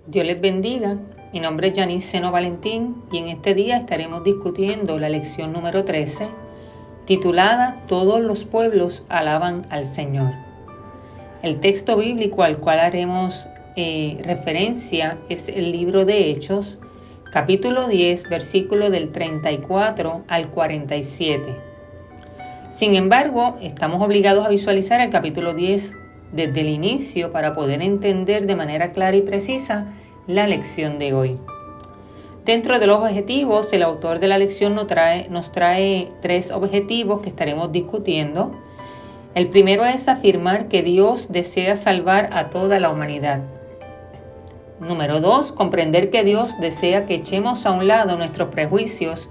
Dios les bendiga. Mi nombre es Yanis Seno Valentín y en este día estaremos discutiendo la lección número 13, titulada Todos los pueblos alaban al Señor. El texto bíblico al cual haremos referencia es el libro de Hechos, capítulo 10, versículo del 34 al 47. Sin embargo, estamos obligados a visualizar el capítulo 10 desde el inicio para poder entender de manera clara y precisa la lección de hoy. Dentro de los objetivos, el autor de la lección nos trae 3 objetivos que estaremos discutiendo. El primero es afirmar que Dios desea salvar a toda la humanidad. Número 2, comprender que Dios desea que echemos a un lado nuestros prejuicios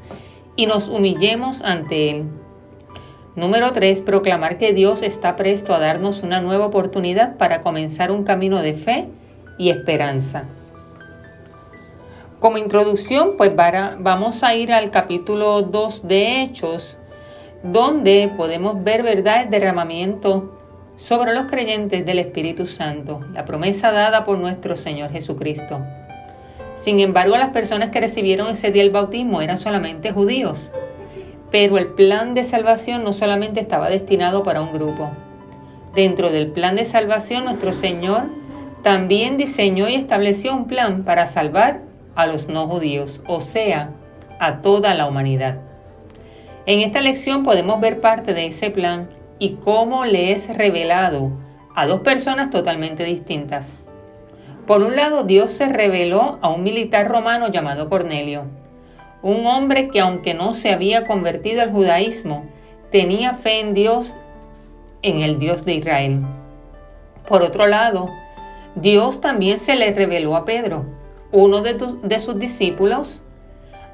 y nos humillemos ante Él. Número 3, proclamar que Dios está presto a darnos una nueva oportunidad para comenzar un camino de fe y esperanza. Como introducción, vamos a ir al capítulo 2 de Hechos, donde podemos ver verdades de derramamiento sobre los creyentes del Espíritu Santo, la promesa dada por nuestro Señor Jesucristo. Sin embargo, las personas que recibieron ese día el bautismo eran solamente judíos, pero el plan de salvación no solamente estaba destinado para un grupo. Dentro del plan de salvación, nuestro Señor también diseñó y estableció un plan para salvar a los no judíos, o sea, a toda la humanidad. En esta lección podemos ver parte de ese plan y cómo le es revelado a 2 personas totalmente distintas. Por un lado, Dios se reveló a un militar romano llamado Cornelio, un hombre que, aunque no se había convertido al judaísmo, tenía fe en Dios, en el Dios de Israel. Por otro lado, Dios también se le reveló a Pedro, uno de sus discípulos,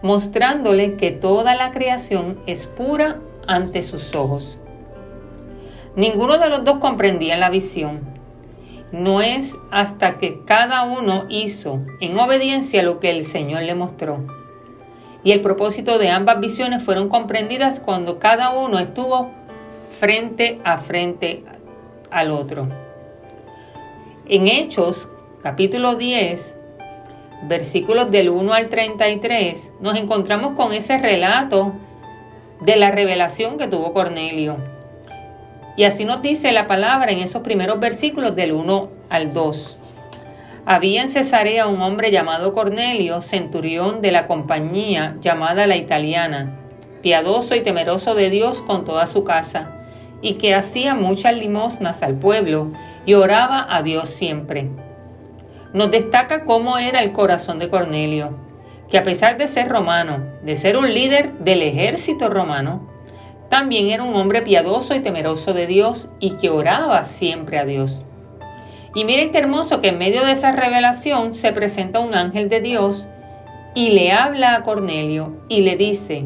mostrándole que toda la creación es pura ante sus ojos. Ninguno de los 2 comprendía la visión. No es hasta que cada uno hizo en obediencia lo que el Señor le mostró. Y el propósito de ambas visiones fueron comprendidas cuando cada uno estuvo frente a frente al otro. En Hechos, capítulo 10, versículos del 1 al 33, nos encontramos con ese relato de la revelación que tuvo Cornelio. Y así nos dice la palabra en esos primeros versículos del 1 al 2. Había en Cesarea un hombre llamado Cornelio, centurión de la compañía llamada La Italiana, piadoso y temeroso de Dios con toda su casa, y que hacía muchas limosnas al pueblo y oraba a Dios siempre. Nos destaca cómo era el corazón de Cornelio, que a pesar de ser romano, de ser un líder del ejército romano, también era un hombre piadoso y temeroso de Dios y que oraba siempre a Dios. Y miren qué hermoso que en medio de esa revelación se presenta un ángel de Dios y le habla a Cornelio y le dice: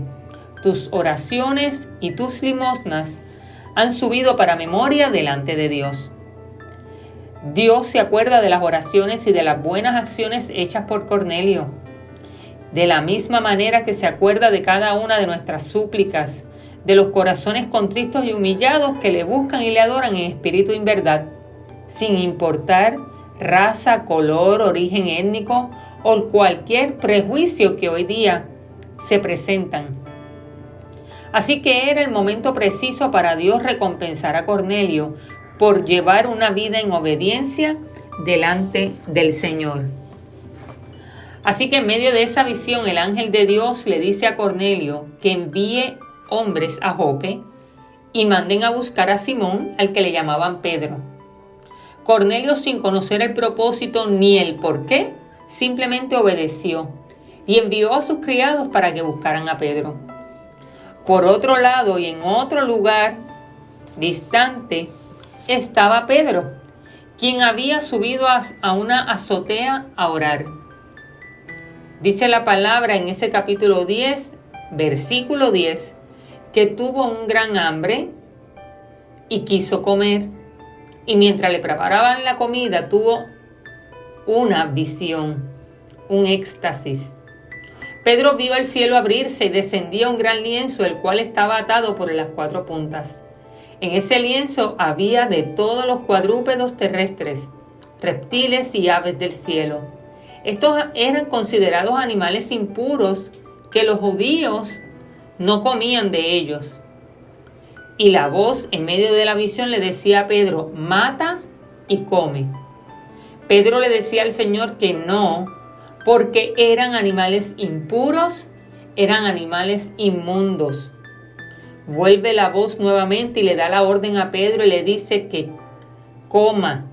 tus oraciones y tus limosnas han subido para memoria delante de Dios. Dios se acuerda de las oraciones y de las buenas acciones hechas por Cornelio, de la misma manera que se acuerda de cada una de nuestras súplicas, de los corazones contristos y humillados que le buscan y le adoran en espíritu y en verdad, sin importar raza, color, origen étnico o cualquier prejuicio que hoy día se presentan. Así que era el momento preciso para Dios recompensar a Cornelio por llevar una vida en obediencia delante del Señor. Así que en medio de esa visión, el ángel de Dios le dice a Cornelio que envíe hombres a Jope y manden a buscar a Simón, al que le llamaban Pedro. Cornelio, sin conocer el propósito ni el por qué, simplemente obedeció y envió a sus criados para que buscaran a Pedro. Por otro lado, y en otro lugar distante, estaba Pedro, quien había subido a una azotea a orar. Dice la palabra en ese capítulo 10, versículo 10, que tuvo un gran hambre y quiso comer. Y mientras le preparaban la comida, tuvo una visión, un éxtasis. Pedro vio el cielo abrirse y descendía un gran lienzo, el cual estaba atado por las 4 puntas. En ese lienzo había de todos los cuadrúpedos terrestres, reptiles y aves del cielo. Estos eran considerados animales impuros que los judíos no comían de ellos. Y la voz en medio de la visión le decía a Pedro, mata y come. Pedro le decía al Señor que no, porque eran animales impuros, eran animales inmundos. Vuelve la voz nuevamente y le da la orden a Pedro y le dice que coma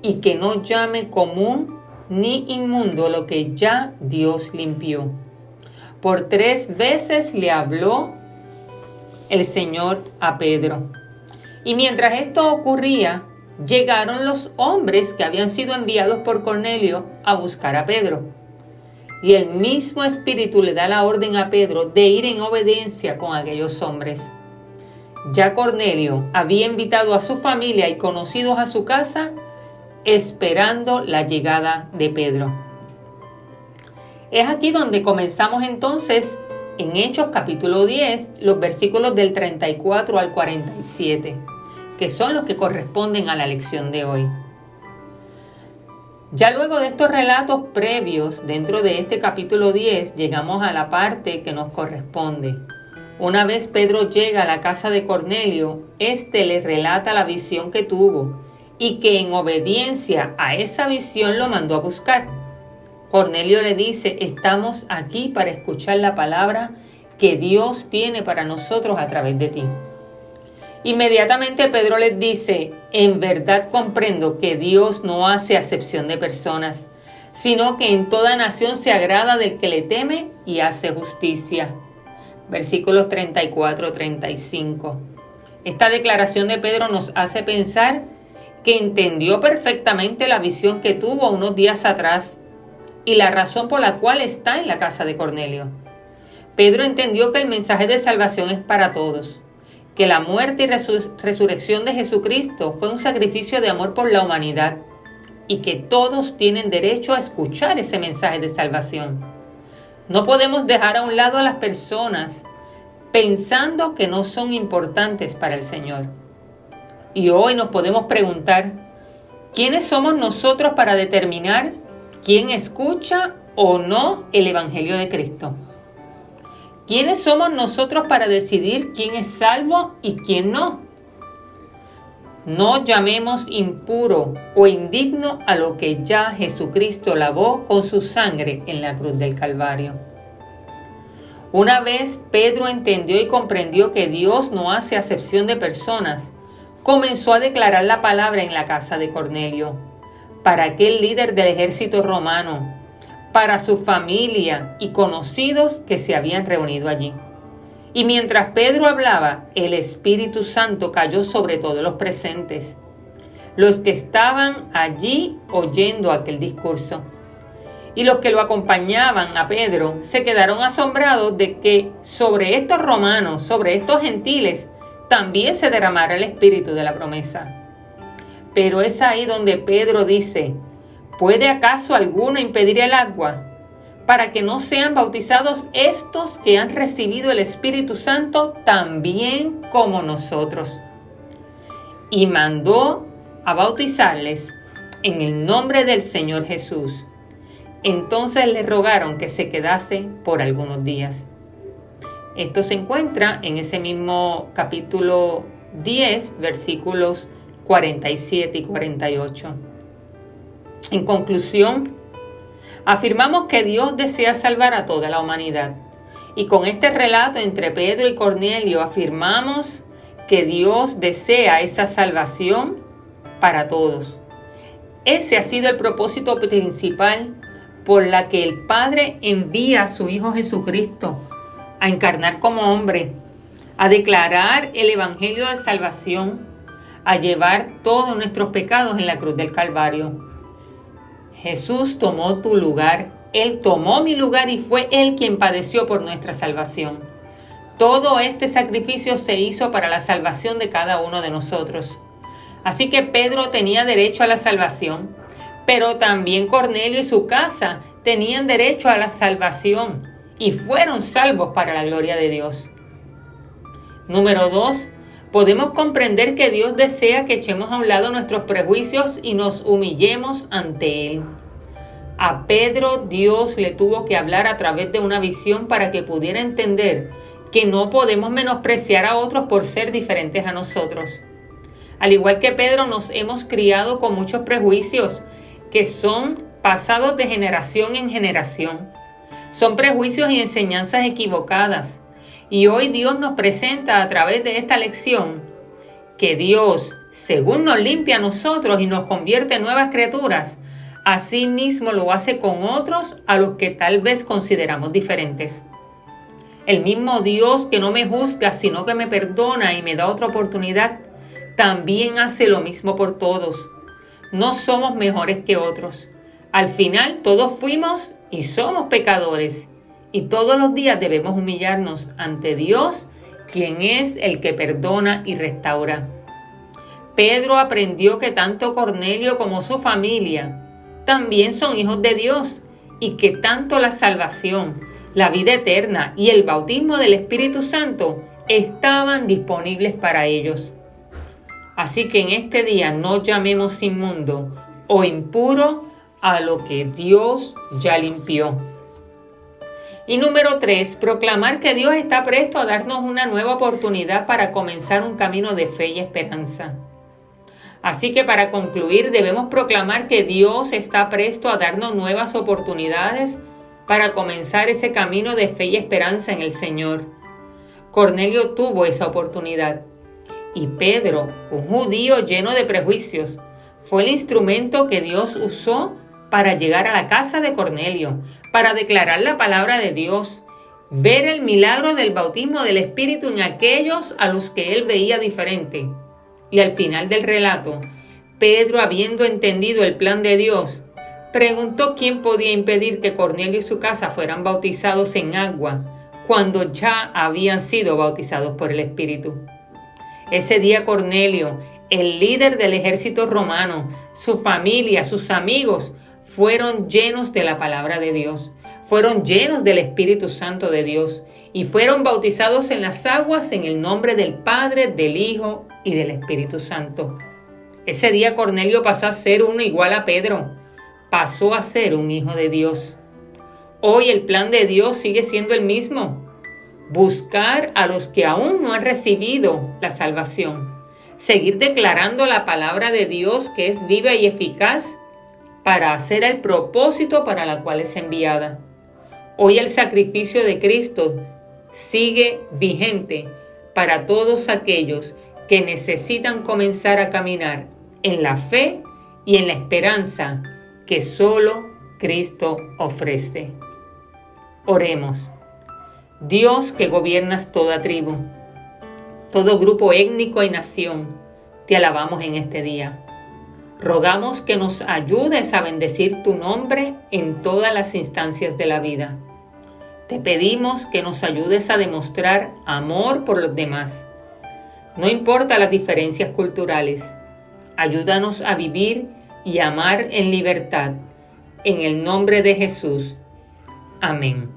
y que no llame común ni inmundo lo que ya Dios limpió. Por 3 veces le habló el Señor a Pedro. Y mientras esto ocurría, llegaron los hombres que habían sido enviados por Cornelio a buscar a Pedro. Y el mismo Espíritu le da la orden a Pedro de ir en obediencia con aquellos hombres. Ya Cornelio había invitado a su familia y conocidos a su casa, esperando la llegada de Pedro. Es aquí donde comenzamos entonces, en Hechos capítulo 10, los versículos del 34 al 47, que son los que corresponden a la lección de hoy. Ya luego de estos relatos previos, dentro de este capítulo 10, llegamos a la parte que nos corresponde. Una vez Pedro llega a la casa de Cornelio, éste le relata la visión que tuvo y que en obediencia a esa visión lo mandó a buscar. Cornelio le dice, estamos aquí para escuchar la palabra que Dios tiene para nosotros a través de ti. Inmediatamente Pedro les dice, en verdad comprendo que Dios no hace acepción de personas, sino que en toda nación se agrada del que le teme y hace justicia. Versículos 34-35. Esta declaración de Pedro nos hace pensar que entendió perfectamente la visión que tuvo unos días atrás y la razón por la cual está en la casa de Cornelio. Pedro entendió que el mensaje de salvación es para todos, que la muerte y resurrección de Jesucristo fue un sacrificio de amor por la humanidad y que todos tienen derecho a escuchar ese mensaje de salvación. No podemos dejar a un lado a las personas pensando que no son importantes para el Señor. Y hoy nos podemos preguntar, ¿quiénes somos nosotros para determinar quién escucha o no el Evangelio de Cristo? ¿Quiénes somos nosotros para decidir quién es salvo y quién no? No llamemos impuro o indigno a lo que ya Jesucristo lavó con su sangre en la cruz del Calvario. Una vez Pedro entendió y comprendió que Dios no hace acepción de personas, comenzó a declarar la palabra en la casa de Cornelio, para aquel líder del ejército romano, para su familia y conocidos que se habían reunido allí. Y mientras Pedro hablaba, el Espíritu Santo cayó sobre todos los presentes, los que estaban allí oyendo aquel discurso. Y los que lo acompañaban a Pedro se quedaron asombrados de que sobre estos romanos, sobre estos gentiles, también se derramara el Espíritu de la promesa. Pero es ahí donde Pedro dice, ¿puede acaso alguno impedir el agua para que no sean bautizados estos que han recibido el Espíritu Santo también como nosotros? Y mandó a bautizarles en el nombre del Señor Jesús. Entonces le rogaron que se quedase por algunos días. Esto se encuentra en ese mismo capítulo 10, versículos 47 y 48. En conclusión, afirmamos que Dios desea salvar a toda la humanidad. Y con este relato entre Pedro y Cornelio afirmamos que Dios desea esa salvación para todos. Ese ha sido el propósito principal por la que el Padre envía a su Hijo Jesucristo a encarnar como hombre, a declarar el Evangelio de salvación, a llevar todos nuestros pecados en la cruz del Calvario. Jesús tomó tu lugar, Él tomó mi lugar y fue Él quien padeció por nuestra salvación. Todo este sacrificio se hizo para la salvación de cada uno de nosotros. Así que Pedro tenía derecho a la salvación, pero también Cornelio y su casa tenían derecho a la salvación y fueron salvos para la gloria de Dios. Número 2. Podemos comprender que Dios desea que echemos a un lado nuestros prejuicios y nos humillemos ante Él. A Pedro Dios le tuvo que hablar a través de una visión para que pudiera entender que no podemos menospreciar a otros por ser diferentes a nosotros. Al igual que Pedro, nos hemos criado con muchos prejuicios que son pasados de generación en generación. Son prejuicios y enseñanzas equivocadas. Y hoy Dios nos presenta a través de esta lección que Dios, según nos limpia a nosotros y nos convierte en nuevas criaturas, así mismo lo hace con otros a los que tal vez consideramos diferentes. El mismo Dios que no me juzga, sino que me perdona y me da otra oportunidad, también hace lo mismo por todos. No somos mejores que otros. Al final, todos fuimos y somos pecadores. Y todos los días debemos humillarnos ante Dios, quien es el que perdona y restaura. Pedro aprendió que tanto Cornelio como su familia también son hijos de Dios y que tanto la salvación, la vida eterna y el bautismo del Espíritu Santo estaban disponibles para ellos. Así que en este día no llamemos inmundo o impuro a lo que Dios ya limpió. Y número 3, proclamar que Dios está presto a darnos una nueva oportunidad para comenzar un camino de fe y esperanza. Así que para concluir debemos proclamar que Dios está presto a darnos nuevas oportunidades para comenzar ese camino de fe y esperanza en el Señor. Cornelio tuvo esa oportunidad y Pedro, un judío lleno de prejuicios, fue el instrumento que Dios usó para llegar a la casa de Cornelio, para declarar la palabra de Dios, ver el milagro del bautismo del Espíritu en aquellos a los que él veía diferente. Y al final del relato, Pedro, habiendo entendido el plan de Dios, preguntó quién podía impedir que Cornelio y su casa fueran bautizados en agua cuando ya habían sido bautizados por el Espíritu. Ese día Cornelio, el líder del ejército romano, su familia, sus amigos, fueron llenos de la palabra de Dios, fueron llenos del Espíritu Santo de Dios y fueron bautizados en las aguas en el nombre del Padre, del Hijo y del Espíritu Santo. Ese día Cornelio pasó a ser uno igual a Pedro, pasó a ser un hijo de Dios. Hoy el plan de Dios sigue siendo el mismo: buscar a los que aún no han recibido la salvación, seguir declarando la palabra de Dios que es viva y eficaz para hacer el propósito para la cual es enviada. Hoy el sacrificio de Cristo sigue vigente para todos aquellos que necesitan comenzar a caminar en la fe y en la esperanza que solo Cristo ofrece. Oremos. Dios, que gobiernas toda tribu, todo grupo étnico y nación, te alabamos en este día. Rogamos que nos ayudes a bendecir tu nombre en todas las instancias de la vida. Te pedimos que nos ayudes a demostrar amor por los demás. No importa las diferencias culturales, ayúdanos a vivir y amar en libertad. En el nombre de Jesús. Amén.